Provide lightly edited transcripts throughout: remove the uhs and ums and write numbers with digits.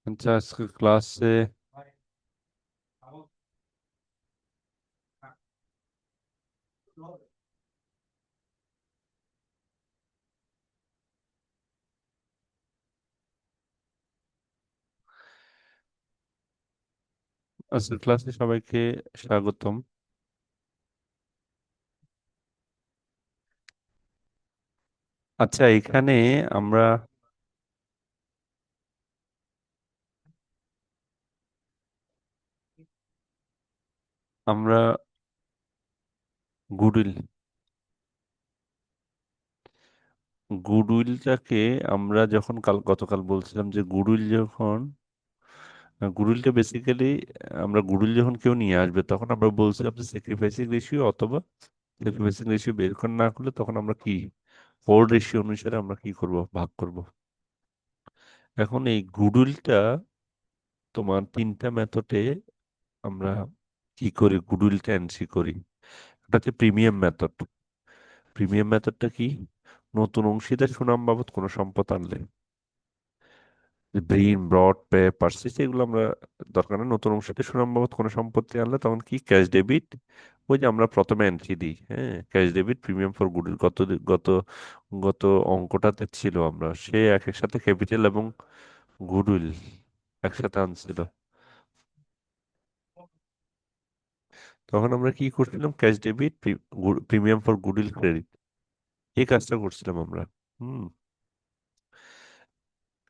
আচ্ছা, আজকে ক্লাসে সবাইকে স্বাগতম। আচ্ছা, এখানে আমরা আমরা গুডউইল গুডউইলটাকে আমরা যখন গতকাল বলছিলাম যে গুডউইলটা বেসিক্যালি আমরা গুডউইল যখন কেউ নিয়ে আসবে তখন আমরা বলছিলাম যে স্যাক্রিফাইসিং রেশিও অথবা স্যাক্রিফাইসিং রেশিও বের করে না করলে তখন আমরা কি ফোর রেশিও অনুসারে আমরা কি করব, ভাগ করব। এখন এই গুডউইলটা তোমার তিনটা মেথডে আমরা কি করি, গুডউইলটা এন্ট্রি করি। এটা হচ্ছে প্রিমিয়াম মেথড। প্রিমিয়াম মেথডটা কি? নতুন অংশীদার সুনাম বাবদ কোনো সম্পদ আনলে, ব্রিন, ব্রড, পে, পার্সিস, এগুলো আমরা দরকার নেই। নতুন অংশীদার সুনাম বাবদ কোনো সম্পত্তি আনলে তখন কি ক্যাশ ডেবিট, ওই যে আমরা প্রথমে এন্ট্রি দিই, হ্যাঁ, cash debit premium for goodwill. গত গত অঙ্কটাতে ছিল আমরা সে এক এক সাথে ক্যাপিটাল এবং গুডউইল একসাথে আনছিল। তখন আমরা কি করছিলাম, cash debit premium for goodwill credit, এই কাজটা করছিলাম আমরা। হুম,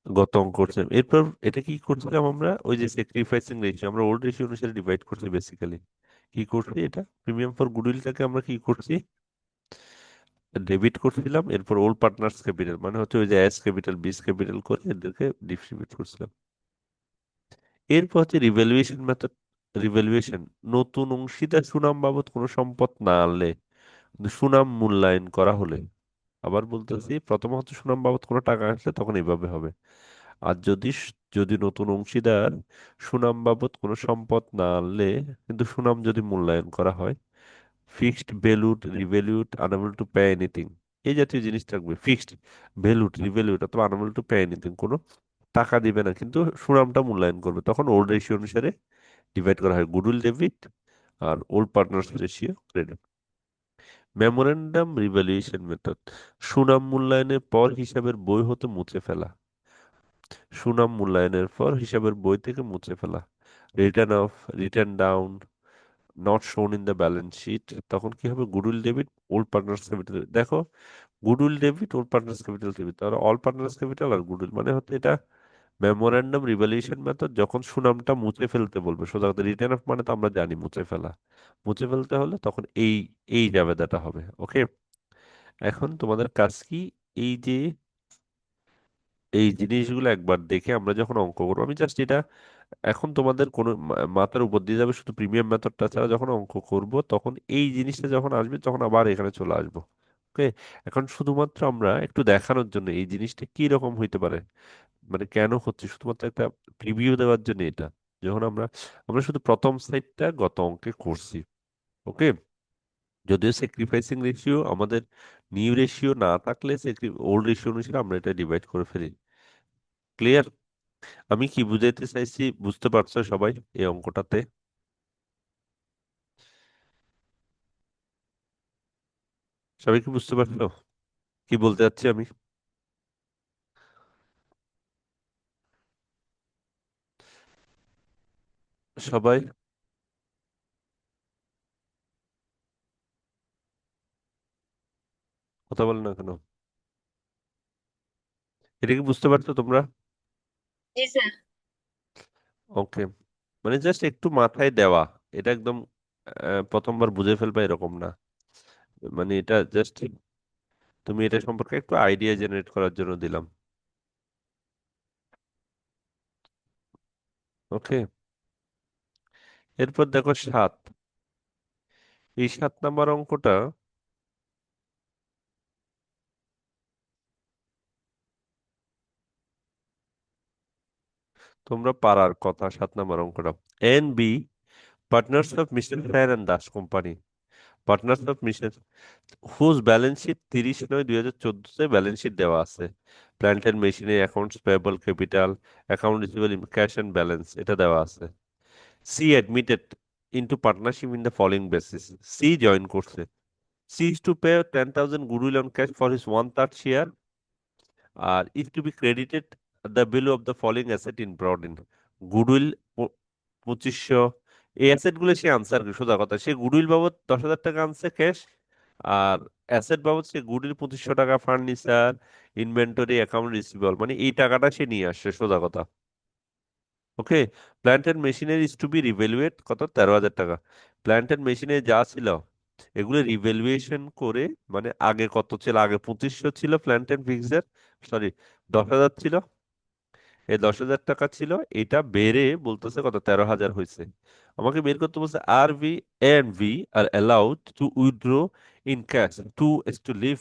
গত অঙ্ক করছিলাম। এরপর এটা কি করছিলাম আমরা, ওই যে স্যাক্রিফাইসিং রেশিও আমরা ওল্ড রেশিও অনুসারে ডিভাইড করছি বেসিক্যালি। কি করছি, এটা প্রিমিয়াম ফর গুডউইলটাকে আমরা কি করছি, ডেবিট করছিলাম। এরপর ওল্ড পার্টনার্স ক্যাপিটাল মানে হচ্ছে ওই যে এস ক্যাপিটাল বিস ক্যাপিটাল করে এদেরকে ডিস্ট্রিবিউট করছিলাম। এরপর হচ্ছে রিভ্যালুয়েশন মেথড। রিভ্যালুয়েশন, নতুন অংশীদার সুনাম বাবদ কোনো সম্পদ না আনলে, কিন্তু সুনাম মূল্যায়ন করা হলে, আবার বলতেছি, প্রথম হচ্ছে সুনাম বাবদ কোনো টাকা আসলে তখন এইভাবে হবে। আর যদি নতুন অংশীদার সুনাম বাবদ কোনো সম্পদ না আনলে কিন্তু সুনাম যদি মূল্যায়ন করা হয়, fixed valued, revalued, unable to pay anything, এই জাতীয় জিনিস থাকবে। ফিক্সড ভ্যালুড, রিভ্যালুড অথবা আনএবল টু পে এনিথিং, কোনো টাকা দিবে না কিন্তু সুনামটা মূল্যায়ন করবে, তখন ওল্ড রেশিও অনুসারে ডিভাইড করা হয়, গুডউইল ডেবিট আর old partners ratio credit. Memorandum revaluation method, সুনাম মূল্যায়নের পর হিসাবের বই হতে মুছে ফেলা। সুনাম মূল্যায়নের পর হিসাবের বই থেকে মুছে ফেলা। Written off, written down, not shown in the balance sheet, তখন কি হবে, goodwill debit old partners capital. দেখো, goodwill debit old partners capital debit, তাহলে অল পার্টনার্স ক্যাপিটাল আর গুডউইল মানে হচ্ছে এটা মেমোরেন্ডাম রিভ্যালুয়েশন মেথড। যখন সুনামটা মুছে ফেলতে বলবে, সোজা কথা, রিটার্ন অফ মানে তো আমরা জানি মুছে ফেলা। মুছে ফেলতে হলে তখন এই এই জাবেদাটা হবে। ওকে, এখন তোমাদের কাজ কি, এই যে এই জিনিসগুলো একবার দেখে আমরা যখন অঙ্ক করবো, আমি জাস্ট এটা এখন তোমাদের কোনো মাথার উপর দিয়ে যাবে, শুধু প্রিমিয়াম মেথডটা ছাড়া যখন অঙ্ক করব তখন এই জিনিসটা যখন আসবে তখন আবার এখানে চলে আসবো। ওকে, এখন শুধুমাত্র আমরা একটু দেখানোর জন্য এই জিনিসটা কি রকম হইতে পারে, মানে কেন হচ্ছে, শুধুমাত্র একটা প্রিভিউ দেওয়ার জন্য এটা। যখন আমরা আমরা শুধু প্রথম সাইডটা গত অঙ্কে করছি। ওকে, যদিও স্যাক্রিফাইসিং রেশিও আমাদের নিউ রেশিও না থাকলে ওল্ড রেশিও অনুসারে আমরা এটা ডিভাইড করে ফেলি। ক্লিয়ার? আমি কি বুঝাইতে চাইছি বুঝতে পারছো সবাই এই অঙ্কটাতে? সবাই কি বুঝতে পারছো কি বলতে চাচ্ছি আমি? সবাই কথা বলে না কেন? এটা কি বুঝতে পারছো তোমরা? জি স্যার। ওকে, মানে জাস্ট একটু মাথায় দেওয়া, এটা একদম প্রথমবার বুঝে ফেলবা এরকম না। মানে এটা জাস্ট তুমি এটা সম্পর্কে একটু আইডিয়া জেনারেট করার জন্য দিলাম। ওকে, এরপর দেখো সাত। এই 7 নম্বর অঙ্কটা তোমরা পারার কথা। 7 নম্বর অঙ্কটা, N B partners of mister Fan and Das company, partners of mission whose balance sheet 30/9/2014 balance sheet দেওয়া আছে। Plant and machinery, accounts payable, capital, account receivable, cash and balance, এটা দেওয়া আছে। C admitted into partnership in the following basis. C join করছে। C is to pay 10,000 goodwill on cash for his 1/3 share, আর is to be credited the value of the following asset in brought in. Goodwill 2500। এই asset গুলো সে answer সোজা কথা, সে goodwill বাবদ 10,000 টাকা আনছে cash, আর asset বাবদ সে গুডউইল 2500 টাকা, ফার্নিচার, ইনভেন্টরি, অ্যাকাউন্ট রিসিভেবল, মানে এই টাকাটা সে নিয়ে আসছে সোজা কথা। Okay. Plant and machinery is to be revaluate কত, 13,000 টাকা। প্ল্যান্ট এন্ড মেশিনারি যা ছিল এগুলো রিভ্যালুয়েশন করে, মানে আগে কত ছিল, আগে 2500 ছিল প্ল্যান্ট এন্ড ফিক্সড, সরি 10,000 ছিল, এই 10,000 টাকা ছিল, এটা বেড়ে বলতেছে কত, 13,000 হয়েছে। আমাকে বের করতে বলছে আর V and V are allowed to withdraw in cash to is to leave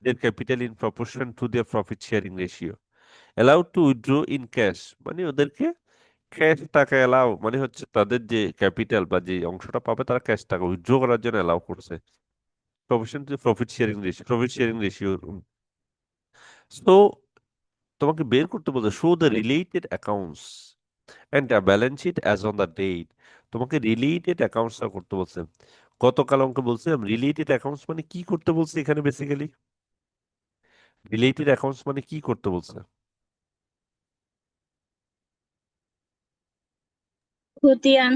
their capital in proportion to their profit sharing ratio. Allowed to withdraw in cash মানে ওদেরকে ক্যাশ টাকা এলাও, মানে হচ্ছে তাদের যে ক্যাপিটাল বা যে অংশটা পাবে তারা ক্যাশ টাকা উইথড্র করার জন্য এলাও করছে। Profession to profit sharing ratio. So তোমাকে বের করতে বলতে show the related accounts and a balance sheet as on the date. তোমাকে রিলেটেড অ্যাকাউন্টসটা করতে বলছে। গতকাল আমাকে বলছে রিলেটেড অ্যাকাউন্টস মানে কি করতে বলছে এখানে বেসিক্যালি, রিলেটেড অ্যাকাউন্টস মানে কি করতে বলছে? খতিয়ান।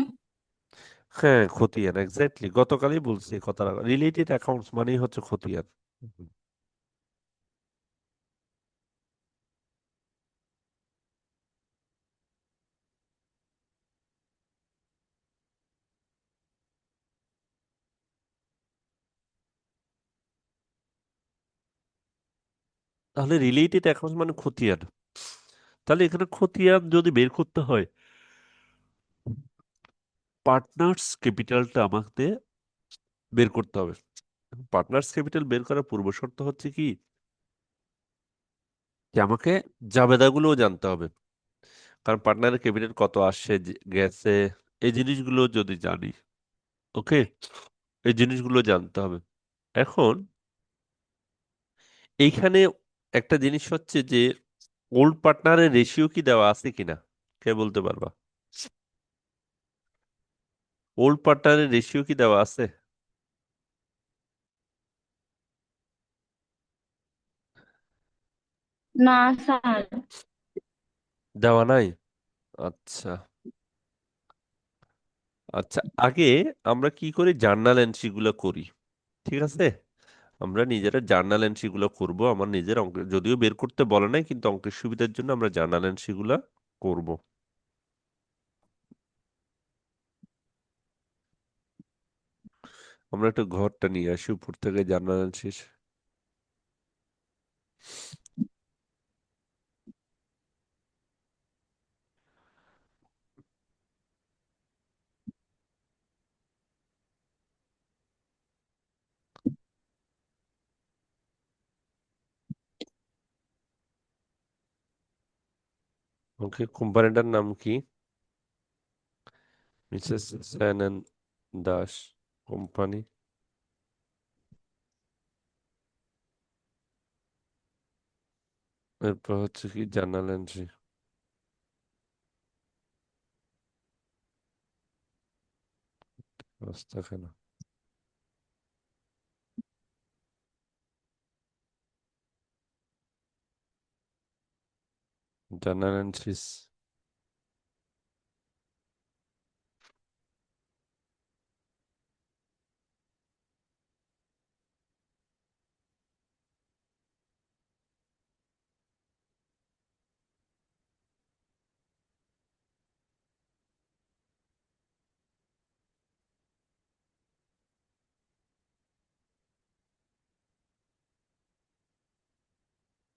হ্যাঁ, খতিয়ান, এক্স্যাক্টলি, গতকালই বলছি কথাটা, রিলেটেড অ্যাকাউন্টস মানেই হচ্ছে খতিয়ান। তাহলে রিলেটেড অ্যাকাউন্টস মানে খতিয়ান। তাহলে এখানে খতিয়ান যদি বের করতে হয়, পার্টনার্স ক্যাপিটালটা আমাদের বের করতে হবে। পার্টনার্স ক্যাপিটাল বের করার পূর্ব শর্ত হচ্ছে কি, যে আমাকে জাবেদাগুলোও জানতে হবে। কারণ পার্টনারের ক্যাপিটাল কত আসছে গেছে, এই জিনিসগুলো যদি জানি, ওকে, এই জিনিসগুলো জানতে হবে। এখন এইখানে একটা জিনিস হচ্ছে যে ওল্ড পার্টনারের রেশিও কি দেওয়া আছে কিনা, কে বলতে পারবা? ওল্ড পার্টনারের রেশিও কি দেওয়া আছে? না স্যার। দেওয়া নাই? আচ্ছা। আচ্ছা, আগে আমরা কি করি, জার্নাল এন্ট্রি গুলো করি, ঠিক আছে? আমরা নিজেরা জার্নাল এন্ট্রি গুলো করবো, আমার নিজের অঙ্ক যদিও বের করতে বলে নাই, কিন্তু অঙ্কের সুবিধার জন্য আমরা জার্নাল এন্ট্রি গুলো করব। আমরা একটু ঘরটা নিয়ে আসি উপর থেকে, জার্নাল এন্ট্রি। ওকে, কোম্পানিটার নাম কি? Mrs Sen and Das company. এরপর হচ্ছে কি, জার্নাল এন্ট্রি, অবস্থা কেন, জার্নাল এন্ট্রিস।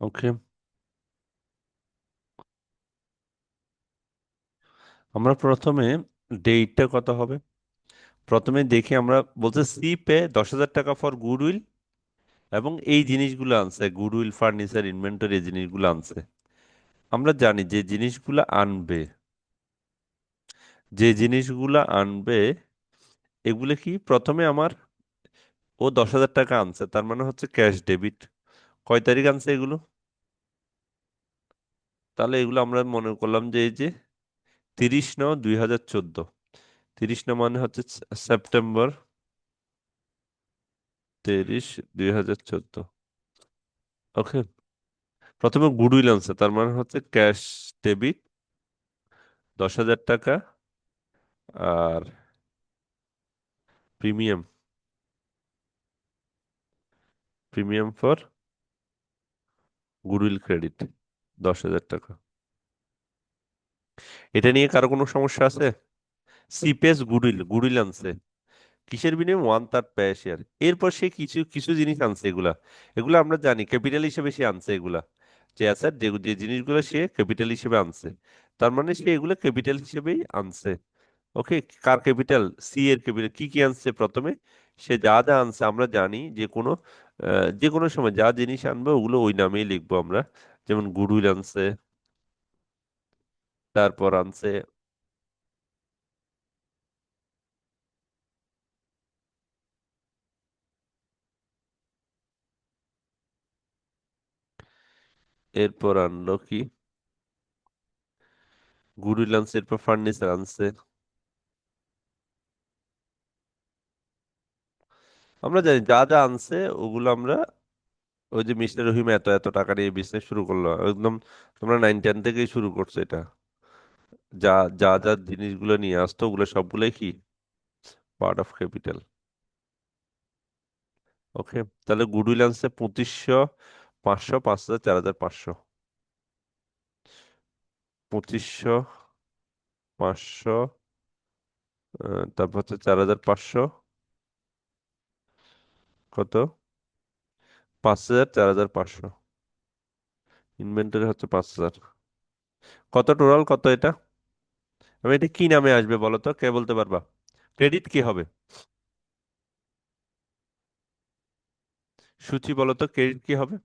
ওকে, আমরা প্রথমে ডেটটা কত হবে প্রথমে দেখি। আমরা বলতে সি পে 10,000 টাকা ফর গুডউইল, এবং এই জিনিসগুলো আনছে, গুডউইল, ফার্নিচার, ইনভেন্টরি, এই জিনিসগুলো আনছে। আমরা জানি যে জিনিসগুলো আনবে, যে জিনিসগুলো আনবে এগুলো কি, প্রথমে আমার ও 10,000 টাকা আনছে, তার মানে হচ্ছে ক্যাশ ডেবিট। কয় তারিখ আনছে এগুলো? তাহলে এগুলো আমরা মনে করলাম যে এই যে 30/9/2014। 30 মানে হচ্ছে সেপ্টেম্বর 30/2014। ওকে। প্রথমে গুডউইল আনছে, তার মানে হচ্ছে ক্যাশ ডেবিট 10,000 টাকা। আর premium, premium for goodwill credit 10,000 টাকা। এটা নিয়ে কারো কোনো সমস্যা আছে? সিপেস গুডউইল, গুডউইল আনছে কিসের বিনিময়ে? 1/3 প্যায় শেয়ার। এরপর সে কিছু কিছু জিনিস আনছে, এগুলা এগুলা আমরা জানি ক্যাপিটাল হিসেবে সে আনছে এগুলা, যে অ্যাসেট যে যে জিনিসগুলো সে ক্যাপিটাল হিসেবে আনছে, তার মানে সে এগুলো ক্যাপিটাল হিসেবেই আনছে। ওকে। কার ক্যাপিটাল? সি এর ক্যাপিটাল। কি কি আনছে প্রথমে? সে যা যা আনছে আমরা জানি যে কোনো সময় যা জিনিস আনবে ওগুলো ওই নামেই লিখবো আমরা। যেমন গুডউইল আনছে, তারপর আনছে, এরপর আনলো কি, গুডউইল আনছে, এরপর ফার্নিচার আনছে। আমরা জানি যা যা আনছে ওগুলো আমরা, ওই যে মিস্টার রহিম এত এত টাকা নিয়ে বিজনেস শুরু করলো একদম, তোমরা 9-10 থেকেই শুরু করছো এটা। যা যা যা জিনিসগুলো নিয়ে আসতো ওগুলো সবগুলোই কি পার্ট অফ ক্যাপিটাল। ওকে। তাহলে গুডউইল আনছে 2500, 500, 5,000, 4,500। 2500, 500, তারপর হচ্ছে 4,500, কত, 5,000, 4,500। ইনভেন্টরি হচ্ছে 5,000। কত টোটাল, কত এটা? আমি এটা কি নামে আসবে বলো তো, কে বলতে পারবা? ক্রেডিট কি হবে? সূচি বলো তো, ক্রেডিট কি হবে?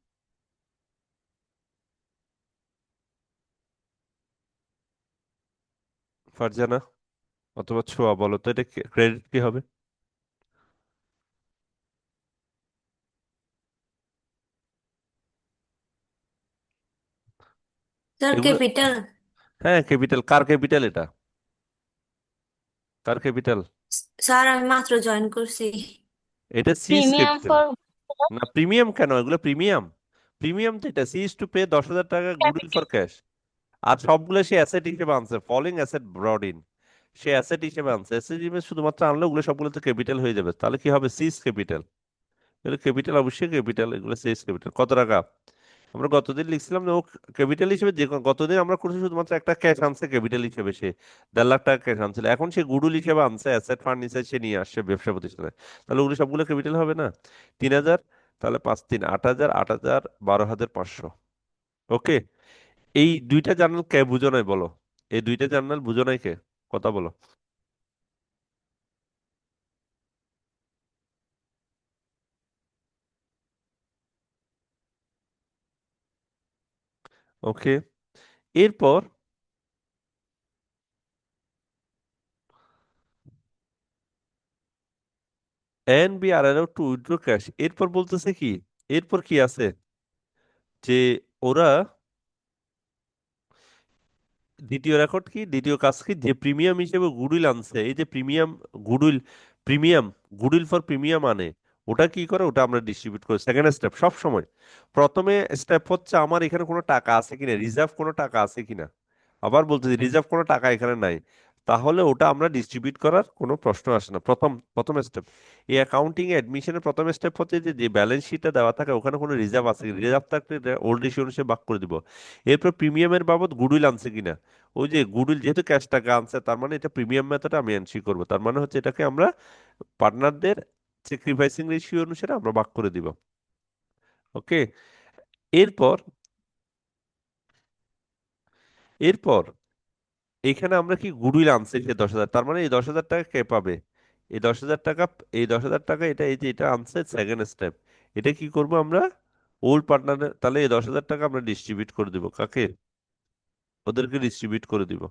ফারজানা অথবা ছোয়া বলো তো, এটা ক্রেডিট কি হবে? স্যার এগুলো, ক্যাপিটাল। হ্যাঁ ক্যাপিটাল। কার ক্যাপিটাল এটা? কার ক্যাপিটাল? স্যার আমি মাত্র জয়েন করছি। এটা সিস প্রিমিয়াম ক্যাপিটাল। ফর না প্রিমিয়াম কেন, এগুলো প্রিমিয়াম। প্রিমিয়াম তো এটা সিস টু পে 10,000 টাকা গুডউইল ফর ক্যাশ। আর সবগুলো সে অ্যাসেট হিসেবে আনছে, ফলিং অ্যাসেট ব্রড ইন। সে অ্যাসেট হিসেবে আনছে, অ্যাসেট হিসেবে শুধুমাত্র আনলে ওগুলো সবগুলো তো ক্যাপিটাল হয়ে যাবে, তাহলে কি হবে? C's capital. এগুলো ক্যাপিটাল, অবশ্যই ক্যাপিটাল, এগুলো সিস ক্যাপিটাল। কত টাকা? আমরা গতদিন লিখছিলাম যে ও ক্যাপিটাল হিসেবে, যে গতদিন আমরা করছি শুধুমাত্র একটা ক্যাশ আনছে ক্যাপিটাল হিসেবে, সে 1.5 লাখ টাকা ক্যাশ আনছিল, এখন সে গুডউইল হিসেবে আনছে, অ্যাসেট ফার্নিচার সে নিয়ে আসছে ব্যবসা প্রতিষ্ঠানে। তাহলে ওগুলো সবগুলো ক্যাপিটাল হবে না? 3,000, তাহলে 5 3 8,000, 8,000, 12,500। ওকে। এই দুইটা জার্নাল কে বুঝো নাই বলো? এই দুইটা জার্নাল বুঝো নাই কে? কথা বলো। ওকে। এরপর and B are allowed to withdraw cash, এরপর বলতেছে কি, এরপর কি আছে, যে ওরা দ্বিতীয় রেকর্ড কি, দ্বিতীয় কাজ কি, যে প্রিমিয়াম হিসেবে গুডউইল আনছে, এই যে premium goodwill, premium goodwill for premium আনে, ওটা কি করে? ওটা আমরা ডিস্ট্রিবিউট করি। সেকেন্ড স্টেপ সব সময়, প্রথমে স্টেপ হচ্ছে আমার এখানে কোনো টাকা আছে কিনা, রিজার্ভ কোনো টাকা আছে কিনা। আবার বলতেছি রিজার্ভ কোনো টাকা এখানে নাই, তাহলে ওটা আমরা ডিস্ট্রিবিউট করার কোনো প্রশ্ন আসে না। প্রথম প্রথম স্টেপ, এই অ্যাকাউন্টিং এডমিশনের প্রথম স্টেপ হচ্ছে যে যে ব্যালেন্স শিটটা দেওয়া থাকে ওখানে কোনো রিজার্ভ আছে, রিজার্ভ থাকলে ওল্ড রেশিও অনুসারে ভাগ করে দিব। এরপর প্রিমিয়ামের বাবদ গুডউইল আনছে কিনা, ওই যে গুডউইল যেহেতু ক্যাশ টাকা আনছে, তার মানে এটা প্রিমিয়াম মেথডে আমি এন্ট্রি করবো, তার মানে হচ্ছে এটাকে আমরা পার্টনারদের স্যাক্রিফাইসিং রেশিও অনুসারে আমরা ভাগ করে দিব। ওকে। এরপর এরপর এখানে আমরা কি গুডউইল আনছে যে 10,000, তার মানে এই 10,000 টাকা কে পাবে? এই 10,000 টাকা, এই 10,000 টাকা, এটা এই যে এটা আনছে সেকেন্ড স্টেপ, এটা কি করব আমরা? ওল্ড পার্টনার, তাহলে এই 10,000 টাকা আমরা ডিস্ট্রিবিউট করে দিব কাকে? ওদেরকে ডিস্ট্রিবিউট করে দিব।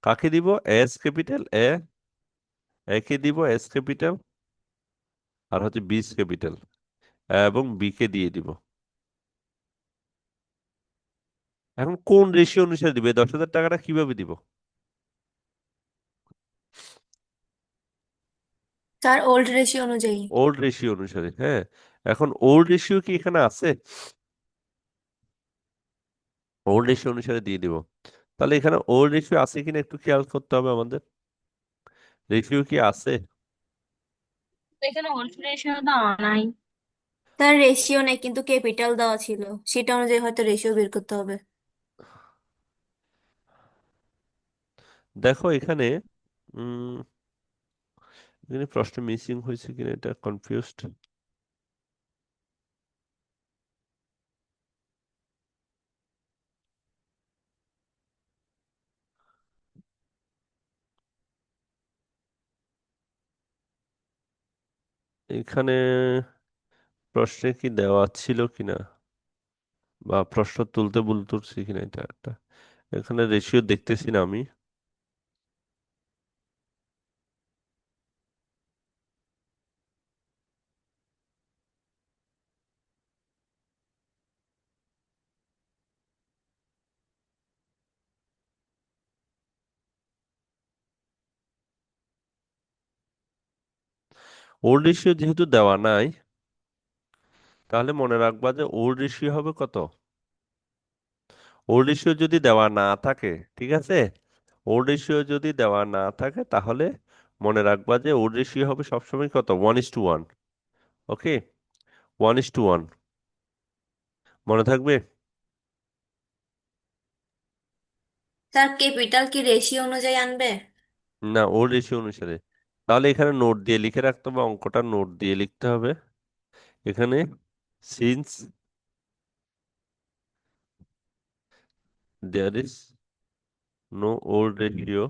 কাকে দিব? এস ক্যাপিটাল, একে দিব এস ক্যাপিটাল আর হচ্ছে বিস ক্যাপিটাল, এবং বি কে দিয়ে দিব। এখন কোন রেশিও অনুসারে দিবে? 10,000 টাকাটা কিভাবে দিব? স্যার ওল্ড রেশিও অনুযায়ী। ওল্ড রেশিও অনুসারে, হ্যাঁ। এখন ওল্ড রেশিও কি এখানে আছে? ওল্ড রেশিও অনুসারে দিয়ে দিব। তাহলে এখানে ওল্ড রেশিও আছে কিনা একটু খেয়াল করতে হবে আমাদের। রেশিও কি আছে? এখানে অল্টারেশন দেওয়া নাই। স্যার রেশিও নেই কিন্তু ক্যাপিটাল দেওয়া ছিল, সেটা অনুযায়ী হয়তো রেশিও বের করতে হবে। দেখো এখানে উম এখানে প্রশ্ন মিসিং হয়েছে কিনা এটা কনফিউজড। এখানে প্রশ্নে কি দেওয়া ছিল কিনা, বা প্রশ্ন তুলতে ভুল তুলছি কিনা, এটা একটা। এখানে রেশিও দেখতেছি না আমি। ওল্ড রেশিও যেহেতু দেওয়া নাই, তাহলে মনে রাখবা যে ওল্ড রেশিও হবে কত। ওল্ড রেশিও যদি দেওয়া না থাকে, ঠিক আছে, ওল্ড রেশিও যদি দেওয়া না থাকে তাহলে মনে রাখবা যে ওল্ড রেশিও হবে সবসময় কত, 1:1। ওকে, 1:1 মনে থাকবে। স্যার ক্যাপিটাল কি রেশিও অনুযায়ী আনবে? না, ওল্ড রেশিও অনুসারে। তাহলে এখানে নোট দিয়ে লিখে রাখতে হবে, অঙ্কটা নোট দিয়ে লিখতে হবে এখানে। Since there is no old ratio,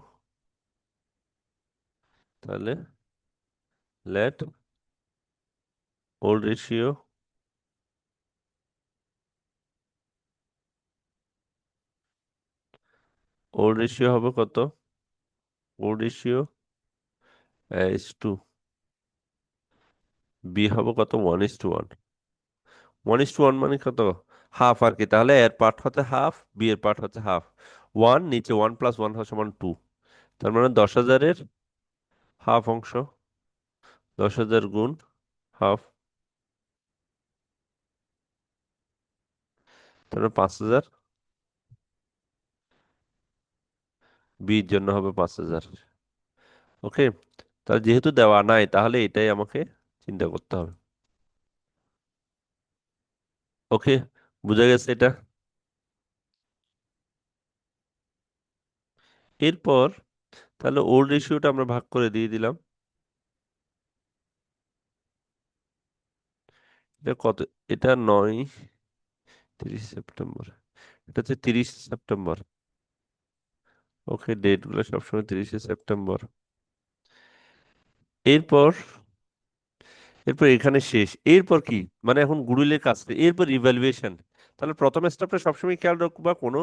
তাহলে let old ratio old ratio হবে কত, old ratio is to be হবে কত, 1:1। 1:1 মানে কত, হাফ আর কি। তাহলে এর পার্ট হচ্ছে হাফ, বি এর পার্ট হচ্ছে হাফ। 1 নিচে 1 + 1 সমান 2। তার মানে 10,000-এর হাফ অংশ, 10,000 গুণ হাফ, তাহলে 5,000। বির জন্য হবে 5,000। ওকে, তাহলে যেহেতু দেওয়া নাই তাহলে এটাই আমাকে চিন্তা করতে হবে। ওকে, বুঝা গেছে এটা। এরপর তাহলে ওল্ড রেশিওটা আমরা ভাগ করে দিয়ে দিলাম। এটা কত? এটা 9, 30 সেপ্টেম্বর। এটা হচ্ছে 30 সেপ্টেম্বর। ওকে, ডেট গুলো সবসময় 30 সেপ্টেম্বর। এরপর এরপর এখানে শেষ। এরপর কি, মানে এখন গুডউইলের কাজ কি? এরপর রিভ্যালুয়েশন। তাহলে প্রথম স্টেপটা সবসময় খেয়াল রাখবা, কোনো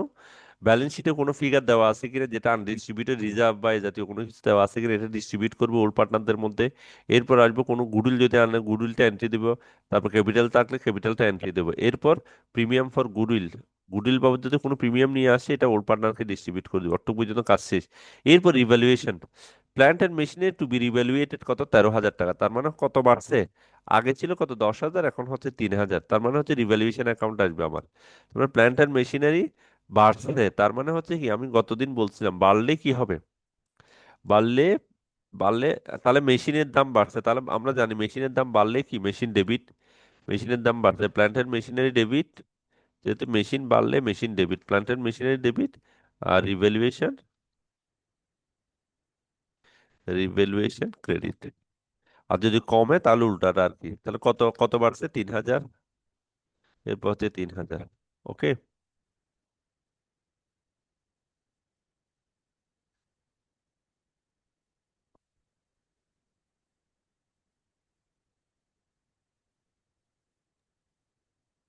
ব্যালেন্স শিটে কোনো ফিগার দেওয়া আছে কিনা যেটা আনডিস্ট্রিবিউটেড রিজার্ভ বা এই জাতীয় কোনো কিছু দেওয়া আছে কিনা, এটা ডিস্ট্রিবিউট করবো ওল্ড পার্টনারদের মধ্যে। এরপর আসবো কোনো গুডউইল যদি আনলে গুডউইলটা এন্ট্রি দেবো, তারপর ক্যাপিটাল থাকলে ক্যাপিটালটা এন্ট্রি দেবো। এরপর প্রিমিয়াম ফর গুডউইল, গুডউইল বাবদ যদি কোনো প্রিমিয়াম নিয়ে আসে এটা ওল্ড পার্টনারকে ডিস্ট্রিবিউট করে দেবো। অতটুকু পর্যন্ত কাজ শেষ। এরপর রিভ্যালুয়েশন। প্ল্যান্ট এন্ড মেশিনের টু বি রিভ্যালুয়েটেড কত, 13,000 টাকা। তার মানে কত বাড়ছে? আগে ছিল কত, 10,000, এখন হচ্ছে 3,000। তার মানে হচ্ছে রিভ্যালুয়েশন অ্যাকাউন্ট আসবে আমার। তোমার প্ল্যান্ট অ্যান্ড মেশিনারি বাড়ছে, তার মানে হচ্ছে কি, আমি গতদিন বলছিলাম বাড়লে কি হবে, বাড়লে বাড়লে তাহলে মেশিনের দাম বাড়ছে। তাহলে আমরা জানি মেশিনের দাম বাড়লে কি, মেশিন ডেবিট। মেশিনের দাম বাড়ছে, প্ল্যান্ট অ্যান্ড মেশিনারি ডেবিট। যেহেতু মেশিন বাড়লে machine debit, plant and machinery debit. আর রিভ্যালুয়েশন, রিভ্যালুয়েশন ক্রেডিট। আর যদি কমে তাহলে উল্টাটা আর কি। তাহলে কত কত বাড়ছে, 3,000। এরপর হচ্ছে 3,000। ওকে।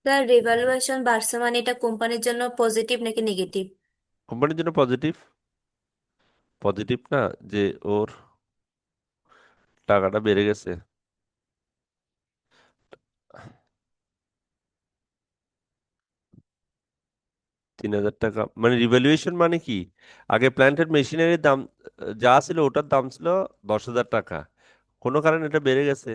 স্যার রিভ্যালুয়েশন বাড়ছে মানে এটা কোম্পানির জন্য পজিটিভ নাকি নেগেটিভ? কোম্পানির জন্য পজিটিভ। পজিটিভ না, যে ওর টাকাটা বেড়ে গেছে। 3,000 টাকা মানে রিভ্যালুয়েশন মানে কি? আগে প্ল্যান্টেড মেশিনারির দাম যা ছিল ওটার দাম ছিল 10,000 টাকা, কোনো কারণে এটা বেড়ে গেছে।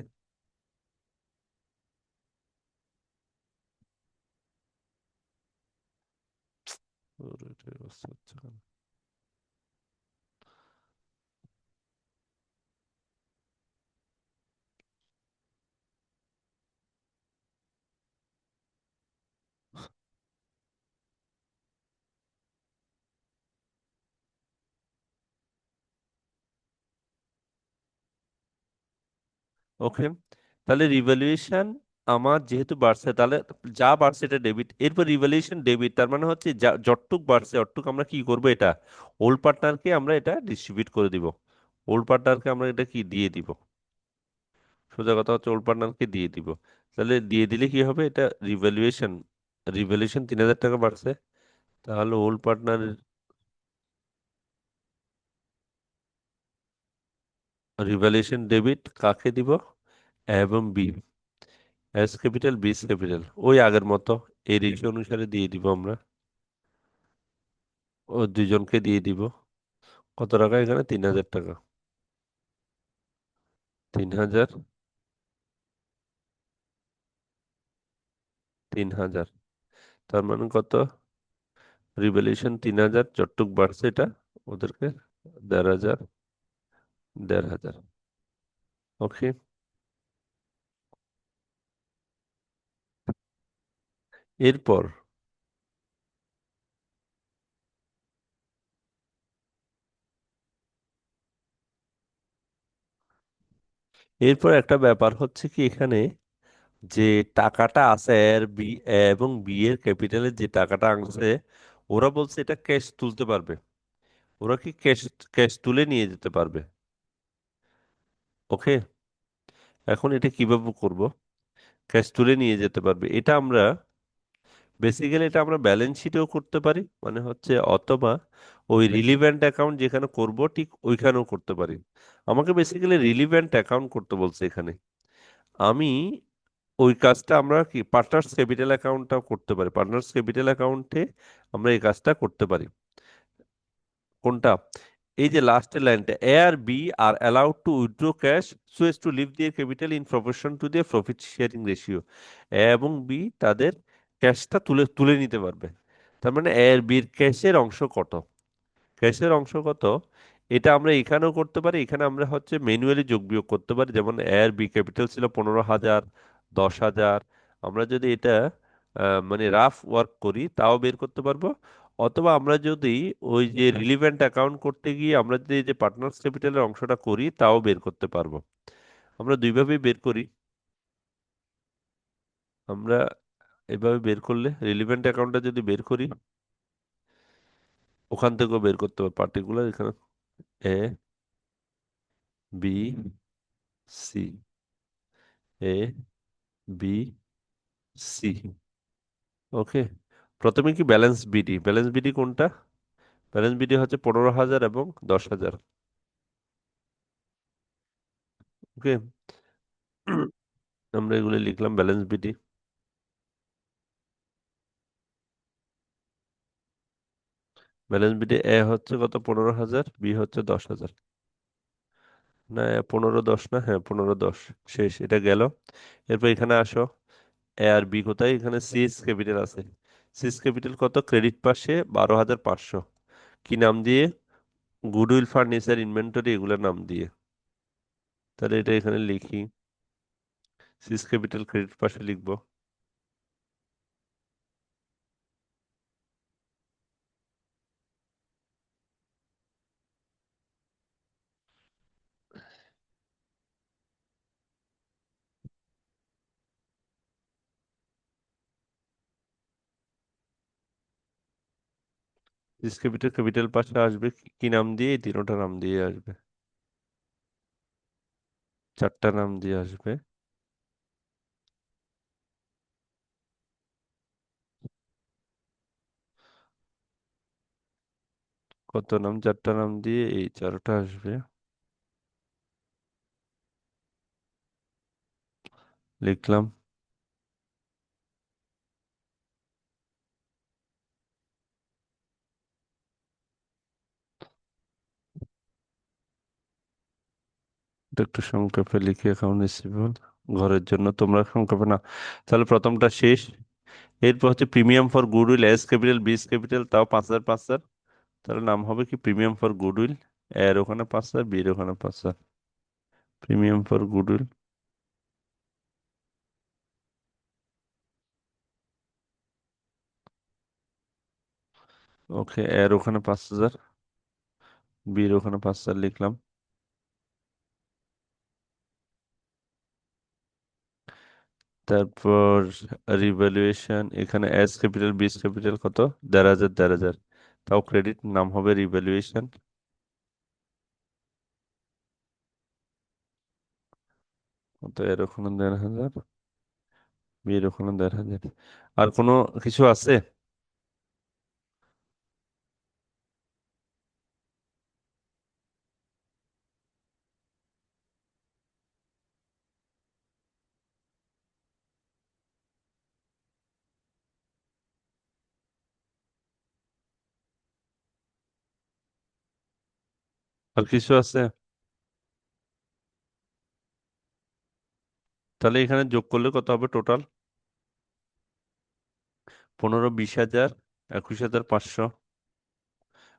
ওরে, এটা অবস্থা হচ্ছে কেন? ওকে, তাহলে রিভ্যালুয়েশন আমার যেহেতু বাড়ছে, তাহলে যা বাড়ছে এটা ডেবিট, এরপর রিভ্যালুয়েশন ডেবিট, তার মানে হচ্ছে যা যতটুক বাড়ছে অতটুক আমরা কি করব, এটা ওল্ড পার্টনারকে আমরা এটা ডিস্ট্রিবিউট করে দিব। ওল্ড পার্টনারকে আমরা এটা কি দিয়ে দিব? সোজা কথা হচ্ছে ওল্ড পার্টনারকে দিয়ে দিব। তাহলে দিয়ে দিলে কি হবে, এটা রিভ্যালুয়েশন, রিভ্যালুয়েশন 3,000 টাকা বাড়ছে, তাহলে ওল্ড পার্টনার রিভ্যালুয়েশন ডেবিট কাকে দিব? এবং বি, এস ক্যাপিটাল বিস ক্যাপিটাল ওই আগের মতো এই রেশিও অনুসারে দিয়ে দিব আমরা। ও দুইজনকে দিয়ে দিব। কত টাকা এখানে? 3,000 টাকা। 3,000, 3,000, তার মানে কত? রিভ্যালুয়েশন 3,000, যতটুক বাড়ছে এটা ওদেরকে 1,500, 1,500। ওকে, এরপর এরপর একটা ব্যাপার হচ্ছে কি এখানে, যে টাকাটা আছে এর বি, এবং বি এর ক্যাপিটালের যে টাকাটা আনছে, ওরা বলছে এটা ক্যাশ তুলতে পারবে। ওরা কি ক্যাশ ক্যাশ তুলে নিয়ে যেতে পারবে। ওকে, এখন এটা কিভাবে করব? ক্যাশ তুলে নিয়ে যেতে পারবে, এটা আমরা বেসিক্যালি এটা আমরা ব্যালেন্স শিটেও করতে পারি, মানে হচ্ছে, অথবা ওই রিলিভেন্ট অ্যাকাউন্ট যেখানে করব ঠিক ওইখানেও করতে পারি। আমাকে বেসিক্যালি রিলিভেন্ট অ্যাকাউন্ট করতে বলছে এখানে। আমি ওই কাজটা আমরা কি পার্টনার্স ক্যাপিটাল অ্যাকাউন্টটাও করতে পারি, পার্টনার্স ক্যাপিটাল অ্যাকাউন্টে আমরা এই কাজটা করতে পারি। কোনটা? এই যে লাস্টের লাইনটা, এ আর B are allowed to withdraw cash so as to leave their capital in proportion to their profit sharing ratio. A এবং বি তাদের ক্যাশটা তুলে তুলে নিতে পারবে। তার মানে এ আর বির ক্যাশের অংশ কত, ক্যাশের অংশ কত, এটা আমরা এখানেও করতে পারি। এখানে আমরা হচ্ছে ম্যানুয়ালি যোগ বিয়োগ করতে পারি, যেমন এর বি ক্যাপিটাল ছিল 15,000, 10,000। আমরা যদি এটা মানে রাফ ওয়ার্ক করি তাও বের করতে পারবো। অথবা আমরা যদি ওই যে রিলিভেন্ট অ্যাকাউন্ট করতে গিয়ে আমরা যদি এই যে পার্টনার্স ক্যাপিটালের অংশটা করি তাও বের করতে পারবো। আমরা দুইভাবেই বের করি। আমরা এভাবে বের করলে রিলিভেন্ট অ্যাকাউন্টটা যদি বের করি, ওখান থেকেও বের করতে পারবো পার্টিকুলার এখানে এ, বি, সি, এ, বি, সি। ওকে, প্রথমে কি ব্যালেন্স বিডি, ব্যালেন্স বিডি কোনটা? ব্যালেন্স বিডি হচ্ছে 15,000 এবং 10,000। ওকে, আমরা এগুলো লিখলাম ব্যালেন্স বিডি। ব্যালেন্স বিডি এ হচ্ছে কত? 15,000, বি হচ্ছে 10,000। না, 15, 10 না, হ্যাঁ 15, 10। শেষ, এটা গেল। এরপর এখানে আসো, এ আর বি কোথায়? এখানে সিএস ক্যাপিটাল আছে। সিএস ক্যাপিটাল কত? ক্রেডিট পাশে 12,500। কি নাম দিয়ে? গুডউইল, ফার্নিচার, ইনভেন্টরি, এগুলোর নাম দিয়ে। তাহলে এটা এখানে লিখি, সিস ক্যাপিটাল ক্রেডিট পাশে লিখবো। সিস ক্যাপিটাল ক্যাপিটাল পাশে আসবে কি কি নাম দিয়ে? এই তিনোটা নাম দিয়ে আসবে, চারটা নাম দিয়ে আসবে। কত নাম? চারটা নাম দিয়ে এই চারটা আসবে। লিখলাম। এটা একটু সংক্ষেপে লিখি, অ্যাকাউন্ট রিসিভেবল ঘরের জন্য, তোমরা সংক্ষেপে না। তাহলে প্রথমটা শেষ। এরপর হচ্ছে premium for goodwill, S capital বিস ক্যাপিটাল, তাও 5,000 5,000। তাহলে নাম হবে কি, প্রিমিয়াম ফর গুডউইল। এর ওখানে 5,000, বির ওখানে 5,000। Premium for goodwill. ওকে, এর ওখানে 5,000, বির ওখানে 5,000 লিখলাম। তারপর রিভ্যালুয়েশন, এখানে এস ক্যাপিটাল বিস ক্যাপিটাল কত, 1,500 1,500, তাও ক্রেডিট, নাম হবে রিভ্যালুয়েশন। তো এর ওখানে 1,500, বির ওখানে 1,500। আর কোনো কিছু আছে? আর কিছু আছে? তাহলে এখানে যোগ করলে কত হবে টোটাল? 15, 20,000, 21,500।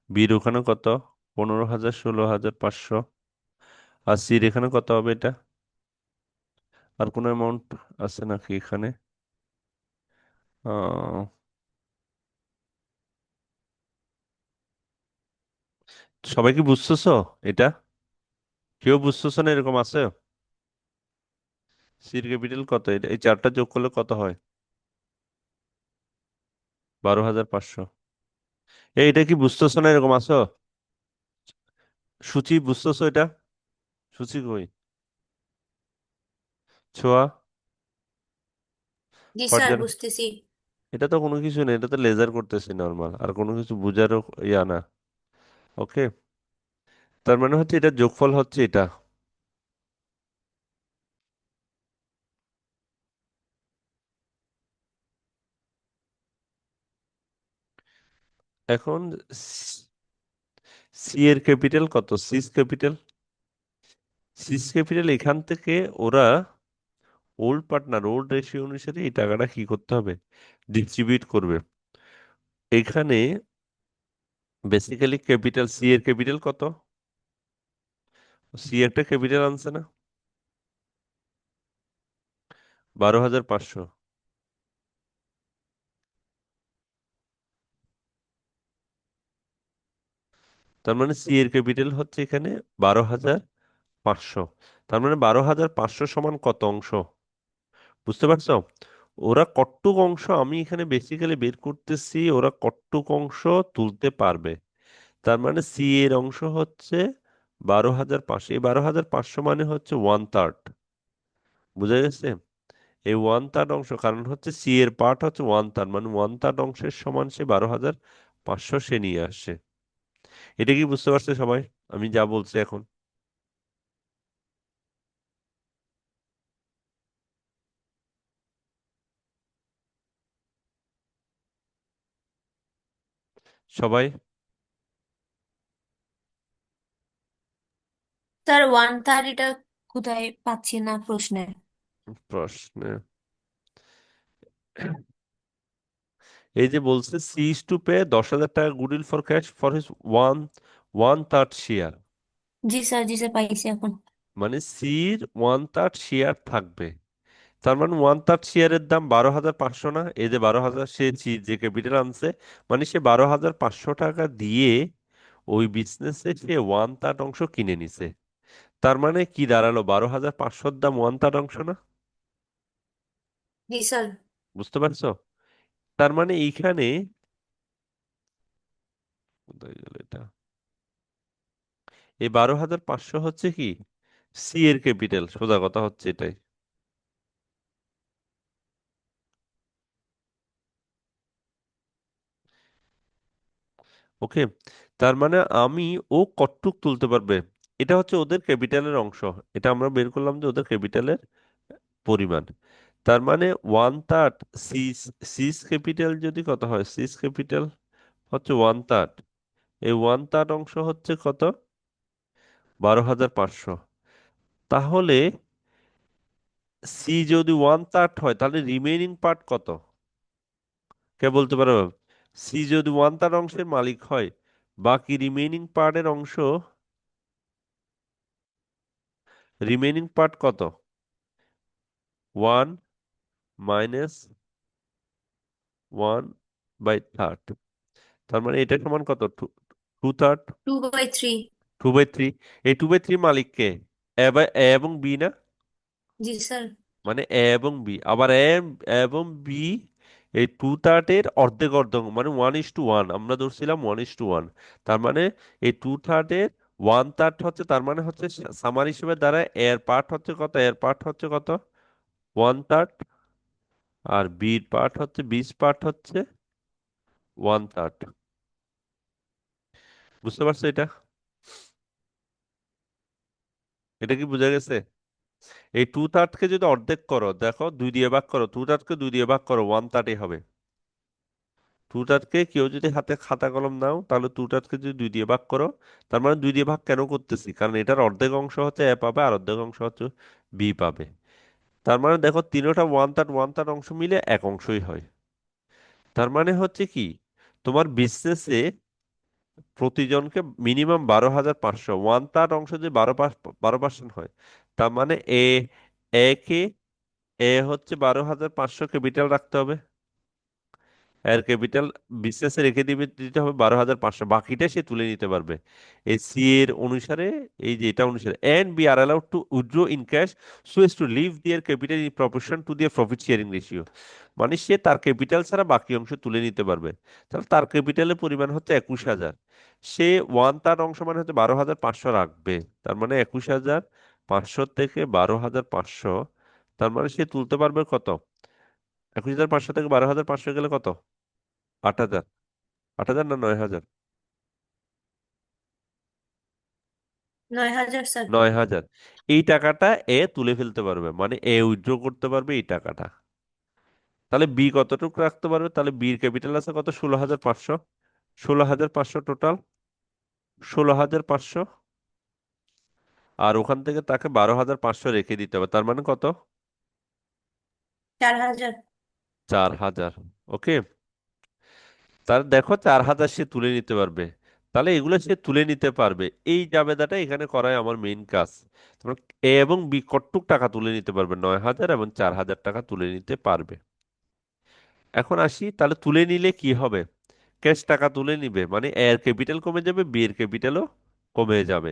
বির ওখানে কত, 15,000, 16,500। আর সির এখানে কত হবে এটা? আর কোনো অ্যামাউন্ট আছে নাকি এখানে? আহ সবাই কি বুঝতেছো এটা? কেউ বুঝতেছো না এরকম আছে? সির ক্যাপিটাল কত, এটা এই চারটা যোগ করলে কত হয়? 12,500। এটা কি বুঝতেছো না এরকম আছো? সূচি বুঝতেছো এটা? সূচি কই? ছোয়া? জি স্যার, পর্যায়। বুঝতেছি। এটা তো কোনো কিছু নেই, এটা তো লেজার করতেছি নর্মাল, আর কোনো কিছু বুঝারও ইয়া না। ওকে, তার মানে হচ্ছে এটা যোগফল হচ্ছে এটা। এখন সি এর ক্যাপিটাল কত, সিস ক্যাপিটাল। সিস ক্যাপিটাল এখান থেকে ওরা ওল্ড পার্টনার ওল্ড রেশিও অনুসারে এই টাকাটা কি করতে হবে, ডিস্ট্রিবিউট করবে। এখানে বেসিক্যালি ক্যাপিটাল, সি এর ক্যাপিটাল কত, সি একটা ক্যাপিটাল আনছে না, 12,500। তার মানে সি এর ক্যাপিটাল হচ্ছে এখানে 12,500। তার মানে 12,500 সমান কত অংশ, বুঝতে পারছো? ওরা কট্টুক অংশ আমি এখানে বেসিক্যালি বের করতেছি, ওরা কট্টুক অংশ তুলতে পারবে। তার মানে সি এর অংশ হচ্ছে 12,500। এই 12,500 মানে হচ্ছে 1/3। বুঝা গেছে? এই 1/3 অংশ, কারণ হচ্ছে সি এর পার্ট হচ্ছে 1/3, মানে 1/3 অংশের সমান সে 12,500 সে নিয়ে আসছে। এটা কি বুঝতে পারছে সবাই আমি যা বলছি এখন? সবাই? স্যার, 130টা কোথায় পাচ্ছি না প্রশ্নে। প্রশ্নে এই যে বলছে সি ইজ টু পে 10,000 টাকা goodwill for cash for his one one third share. G sir, G sir, পাইছি এখন। মানে সির 1/3 শেয়ার থাকবে। তার মানে 1/3 শেয়ারের দাম 12,500 না? এই যে 12,000 সে যে ক্যাপিটাল আনছে, মানে সে 12,500 টাকা দিয়ে ওই বিজনেসে সে 1/3 অংশ কিনে নিছে। তার মানে কি দাঁড়ালো, 12,500-র দাম 1/3 অংশ না? জি স্যার। বুঝতে পারছো? তার মানে এইখানে কোথায় গেল এটা, এই 12,500 হচ্ছে কি, সি এর ক্যাপিটাল, সোজা কথা হচ্ছে এটাই। ওকে, তার মানে আমি, ও কতটুক তুলতে পারবে, এটা হচ্ছে ওদের ক্যাপিটালের অংশ। এটা আমরা বের করলাম যে ওদের ক্যাপিটালের পরিমাণ। তার মানে one third C's, C's capital যদি কত হয়, সিস ক্যাপিটাল হচ্ছে ওয়ান থার্ড, এই ওয়ান থার্ড অংশ হচ্ছে কত, 12,500। তাহলে সি যদি ওয়ান থার্ড হয় তাহলে রিমেইনিং পার্ট কত, কে বলতে পারো? সি যদি ওয়ান থার্ড অংশের মালিক হয়, বাকি রিমেইনিং পার্টের অংশ, রিমেইনিং পার্ট কত? 1 - 1/3। তার মানে এটা সমান কত, টু, টু থার্ড, 2/3। 2/3। এই 2/3 মালিককে এ এবং বি না, জি স্যার। মানে এ এবং বি, আবার এবং বি এই টু থার্ডের অর্ধেক অর্ধেক, মানে 1:1, আমরা ধরছিলাম 1:1। তার মানে এই টু থার্ডের ওয়ান থার্ড হচ্ছে, তার মানে হচ্ছে সামার হিসেবে দ্বারা এর পার্ট হচ্ছে কত, এর পার্ট হচ্ছে কত, ওয়ান থার্ড, আর বির পার্ট হচ্ছে, বিস পার্ট হচ্ছে ওয়ান থার্ড। বুঝতে পারছো এটা? এটা কি বোঝা গেছে? এই টু থার্ডকে যদি অর্ধেক করো, দেখো 2 দিয়ে ভাগ করো, টু থার্ডকে 2 দিয়ে ভাগ করো, ওয়ান থার্ডই হবে। টু থার্ডকে কেউ যদি হাতে খাতা কলম নাও, তাহলে টু থার্ডকে যদি 2 দিয়ে ভাগ করো, তার মানে 2 দিয়ে ভাগ কেন করতেছি, কারণ এটার অর্ধেক অংশ হচ্ছে এ পাবে, আর অর্ধেক অংশ হচ্ছে বি পাবে। তার মানে দেখো তিনোটা ওয়ান থার্ড অংশ মিলে এক অংশই হয়। তার মানে হচ্ছে কি, তোমার বিজনেসে প্রতিজনকে মিনিমাম 12,500, ওয়ান থার্ড অংশ যদি 12% হয়, তার মানে এ কে, এ হচ্ছে 12,500 ক্যাপিটাল রাখতে হবে, এর ক্যাপিটাল বিসিএস রেখে দিবে, দিতে হবে 12,500, বাকিটা সে তুলে নিতে পারবে এই সি এর অনুসারে, এই যে এটা অনুসারে। And B are allowed to withdraw in cash so as to leave their capital in proportion to their profit sharing ratio. মানে সে তার ক্যাপিটাল ছাড়া বাকি অংশ তুলে নিতে পারবে। তাহলে তার ক্যাপিটালের পরিমাণ হচ্ছে 21,000, সে ওয়ান তার অংশ মানে হচ্ছে 12,500 রাখবে। তার মানে 21,500 থেকে 12,500, তার মানে সে তুলতে পারবে কত, 21,500 থেকে 12,500 গেলে কত, 8,000। 8,000 না 9,000? 9,000 স্যার। 9,000। এই টাকাটা এ তুলে ফেলতে পারবে, মানে এ উইথড্র করতে পারবে এই টাকাটা। তাহলে বি কতটুকু রাখতে পারবে, তাহলে বির ক্যাপিটাল আছে কত, 16,500। 16,500 টোটাল, 16,500, আর ওখান থেকে তাকে 12,500 রেখে দিতে হবে, তার মানে কত, 4,000। 4,000। ওকে, তার দেখো 4,000 সে তুলে নিতে পারবে। তাহলে এগুলো সে তুলে নিতে পারবে, এই জাবেদাটা এখানে করাই আমার মেইন কাজ। তোমার এ এবং বি কতটুক টাকা তুলে নিতে পারবে, 9,000 এবং 4,000 টাকা তুলে নিতে পারবে। এখন আসি, তাহলে তুলে নিলে কি হবে, ক্যাশ টাকা তুলে নিবে, মানে এর ক্যাপিটাল কমে যাবে, বি এর ক্যাপিটালও কমে যাবে।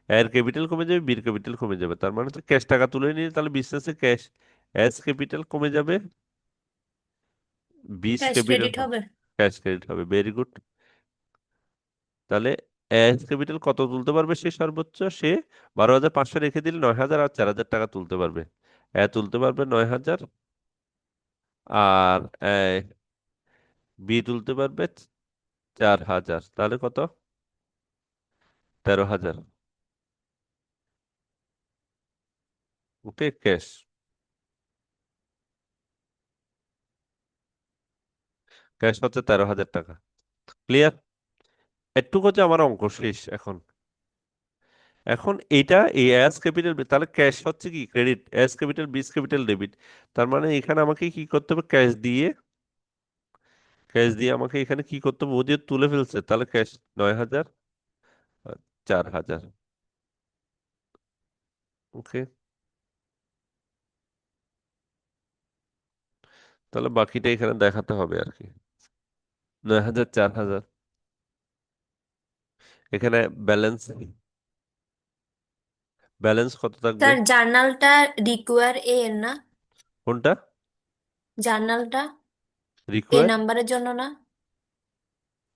এর ক্যাপিটাল কমে যাবে, বির ক্যাপিটাল কমে যাবে, তার মানে তো ক্যাশ টাকা তুলে নিলে তাহলে বিজনেসে ক্যাশ, এস ক্যাপিটাল কমে যাবে, বিস ক্যাশ ক্যাপিটাল, ক্রেডিট হবে। ক্যাশ ক্রেডিট হবে। Very good. তাহলে এস ক্যাপিটাল কত তুলতে পারবে সে, সর্বোচ্চ সে 12,500 রেখে দিলে 9,000 আর 4,000 টাকা তুলতে পারবে। তুলতে পারবে 9,000, আর বি তুলতে পারবে 4,000, তাহলে কত, 13,000। ওকে, ক্যাশ, ক্যাশ হচ্ছে 13,000 টাকা। ক্লিয়ার? একটু হচ্ছে আমার অঙ্ক শেষ এখন। এখন এটা এই অ্যাস ক্যাপিটাল, তাহলে ক্যাশ হচ্ছে কি ক্রেডিট, অ্যাস ক্যাপিটাল বিস ক্যাপিটাল ডেবিট। তার মানে এখানে আমাকে কি করতে হবে, ক্যাশ দিয়ে, ক্যাশ দিয়ে আমাকে এখানে কি করতে হবে, ও যে তুলে ফেলছে, তাহলে ক্যাশ 9,000 আর 4,000। ওকে, তাহলে বাকিটা এখানে দেখাতে হবে আর কি, 9,000, 4,000। এখানে ব্যালেন্স, ব্যালেন্স কত থাকবে, স্যার জার্নালটা রিকোয়ার এ এর না? কোনটা, জার্নালটা এ রিকোয়ার, নাম্বারের জন্য না?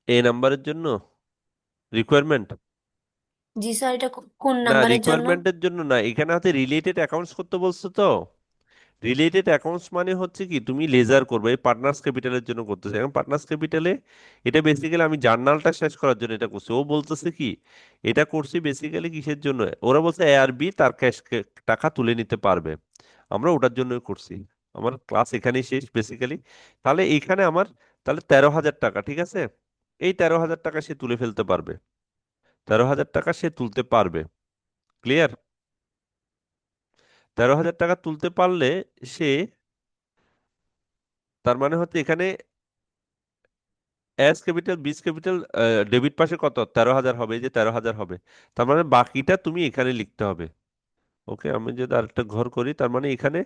এ নাম্বারের জন্য রিকোয়ারমেন্ট? জি স্যার, এটা কোন না, নাম্বারের জন্য? রিকোয়ারমেন্টের জন্য না, এখানে হাতে রিলেটেড অ্যাকাউন্টস করতে বলছো তো, রিলেটেড অ্যাকাউন্টস মানে হচ্ছে কি, তুমি লেজার করবে, এই পার্টনার্স ক্যাপিটালের জন্য করতেছে। এখন পার্টনার্স ক্যাপিটালে এটা বেসিক্যালি আমি জার্নালটা শেষ করার জন্য এটা করছি। ও বলতেছে কি, এটা করছি বেসিক্যালি কিসের জন্য, ওরা বলছে এ আর বি তার ক্যাশ টাকা তুলে নিতে পারবে, আমরা ওটার জন্যই করছি। আমার ক্লাস এখানেই শেষ বেসিক্যালি। তাহলে এইখানে আমার তাহলে 13,000 টাকা, ঠিক আছে, এই 13,000 টাকা সে তুলে ফেলতে পারবে, 13,000 টাকা সে তুলতে পারবে। ক্লিয়ার? 13,000 টাকা তুলতে পারলে সে, তার মানে হচ্ছে এখানে এস ক্যাপিটাল বিস ক্যাপিটাল ডেবিট পাশে কত 13,000 হবে, এই যে 13,000 হবে, তার মানে বাকিটা তুমি এখানে লিখতে হবে। ওকে, আমি যদি আরেকটা ঘর করি, তার মানে এখানে